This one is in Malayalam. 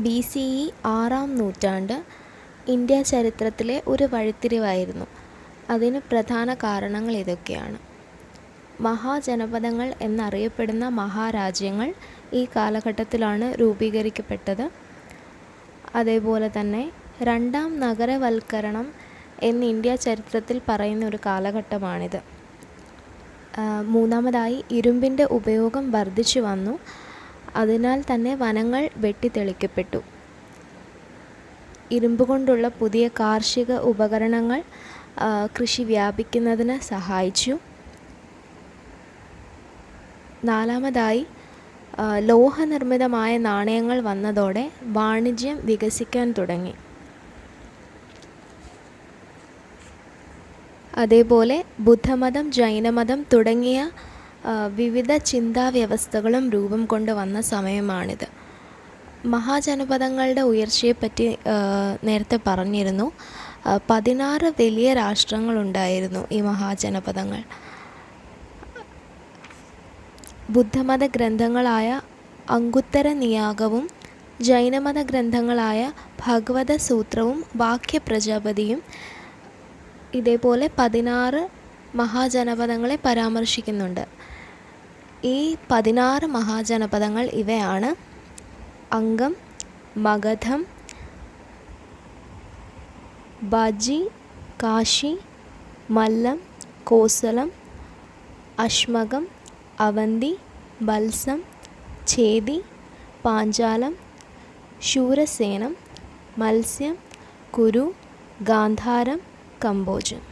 BCE 6-ാം നൂറ്റാണ്ട് ഇന്ത്യ ചരിത്രത്തിലെ ഒരു വഴിത്തിരിവായിരുന്നു. അതിന് പ്രധാന കാരണങ്ങൾ ഇതൊക്കെയാണ്. മഹാജനപദങ്ങൾ എന്നറിയപ്പെടുന്ന മഹാരാജ്യങ്ങൾ ഈ കാലഘട്ടത്തിലാണ് രൂപീകരിക്കപ്പെട്ടത്. അതേപോലെ തന്നെ രണ്ടാം നഗരവൽക്കരണം എന്ന് ഇന്ത്യ ചരിത്രത്തിൽ പറയുന്ന ഒരു കാലഘട്ടമാണിത്. മൂന്നാമതായി ഇരുമ്പിൻ്റെ ഉപയോഗം വർദ്ധിച്ചു വന്നു. അതിനാൽ തന്നെ വനങ്ങൾ വെട്ടിത്തെളിക്കപ്പെട്ടു. ഇരുമ്പ് കൊണ്ടുള്ള പുതിയ കാർഷിക ഉപകരണങ്ങൾ കൃഷി വ്യാപിക്കുന്നതിന് സഹായിച്ചു. നാലാമതായി ലോഹനിർമ്മിതമായ നാണയങ്ങൾ വന്നതോടെ വാണിജ്യം വികസിക്കാൻ തുടങ്ങി. അതേപോലെ ബുദ്ധമതം, ജൈനമതം തുടങ്ങിയ വിവിധ ചിന്താവ്യവസ്ഥകളും രൂപം കൊണ്ട് വന്ന സമയമാണിത്. മഹാജനപദങ്ങളുടെ ഉയർച്ചയെപ്പറ്റി നേരത്തെ പറഞ്ഞിരുന്നു. 16 വലിയ രാഷ്ട്രങ്ങളുണ്ടായിരുന്നു ഈ മഹാജനപദങ്ങൾ. ബുദ്ധമത ഗ്രന്ഥങ്ങളായ അംഗുത്തര നിയാഗവും ജൈനമത ഗ്രന്ഥങ്ങളായ ഭഗവത സൂത്രവും വാക്യ പ്രജാപതിയും ഇതേപോലെ 16 മഹാജനപദങ്ങളെ പരാമർശിക്കുന്നുണ്ട്. ഈ 16 മഹാജനപദങ്ങൾ ഇവയാണ്: അംഗം, മഗധം, ബാജി, കാശി, മല്ലം, കോസലം, അശ്മകം, അവന്തി, ബൽസം, ഛേദി, പാഞ്ചാലം, ശൂരസേനം, മത്സ്യം, കുരു, ഗാന്ധാരം, കംബോജം.